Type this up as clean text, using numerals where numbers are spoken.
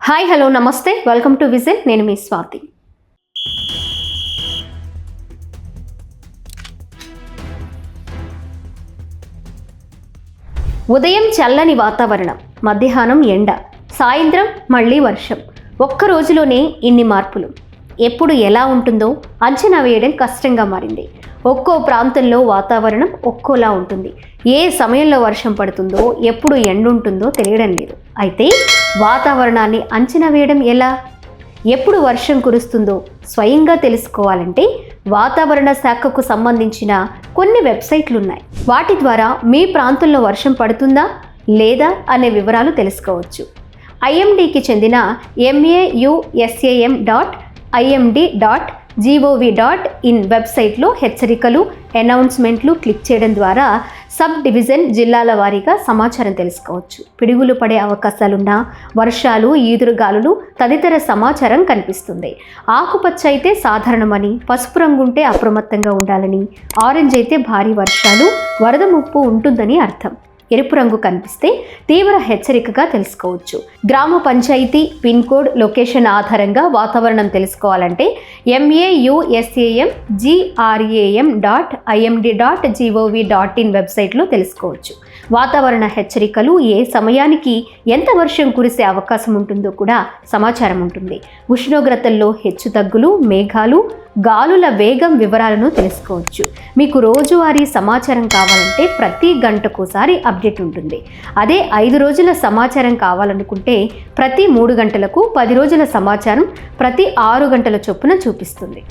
Hi hello నమస్తే, welcome to visit. నేను మీ స్వాతి. ఉదయం చల్లని వాతావరణం, మధ్యాహ్నం ఎండ, సాయంత్రం మళ్ళీ వర్షం. ఒక్క రోజులోనే ఇన్ని మార్పులు. ఎప్పుడు ఎలా ఉంటుందో అంచనా వేయడం కష్టంగా మారింది. ఒక్కో ప్రాంతంలో వాతావరణం ఒక్కోలా ఉంటుంది. ఏ సమయంలో వర్షం పడుతుందో, ఎప్పుడు ఎండ ఉంటుందో తెలియడం లేదు. అయితే వాతావరణాన్ని అంచనా వేయడం ఎలా? ఎప్పుడు వర్షం కురుస్తుందో స్వయంగా తెలుసుకోవాలంటే వాతావరణ శాఖకు సంబంధించిన కొన్ని వెబ్సైట్లు ఉన్నాయి. వాటి ద్వారా మీ ప్రాంతంలో వర్షం పడుతుందా లేదా అనే వివరాలు తెలుసుకోవచ్చు. ఐఎండీకి చెందిన maum.imd.gov.in వెబ్సైట్లో హెచ్చరికలు, అనౌన్స్మెంట్లు క్లిక్ చేయడం ద్వారా సబ్ డివిజన్, జిల్లాల వారీగా సమాచారం తెలుసుకోవచ్చు. పిడుగులు పడే అవకాశాలున్న వర్షాలు, ఈదురుగాలులు తదితర సమాచారం కనిపిస్తుంది. ఆకుపచ్చ అయితే సాధారణమని, పసుపు రంగు ఉంటే అప్రమత్తంగా ఉండాలని, ఆరెంజ్ అయితే భారీ వర్షాలు, వరద ముప్పు ఉంటుందని అర్థం. ఎరుపు రంగు కనిపిస్తే తీవ్ర హెచ్చరికగా తెలుసుకోవచ్చు. గ్రామ పంచాయతీ పిన్ కోడ్, లొకేషన్ ఆధారంగా వాతావరణం తెలుసుకోవాలంటే maum.gram.imd.gov.in వెబ్సైట్లో తెలుసుకోవచ్చు. వాతావరణ హెచ్చరికలు, ఏ సమయానికి ఎంత వర్షం కురిసే అవకాశం ఉంటుందో కూడా సమాచారం ఉంటుంది. ఉష్ణోగ్రతల్లో హెచ్చుతగ్గులు, మేఘాలు, గాలుల వేగం వివరాలను తెలుసుకోవచ్చు. మీకు రోజువారీ సమాచారం కావాలంటే ప్రతి గంటకోసారి అప్డేట్ ఉంటుంది. అదే 5 రోజుల సమాచారం కావాలనుకుంటే ప్రతి 3 గంటలకు, 10 రోజుల సమాచారం ప్రతి 6 గంటల చొప్పున చూపిస్తుంది.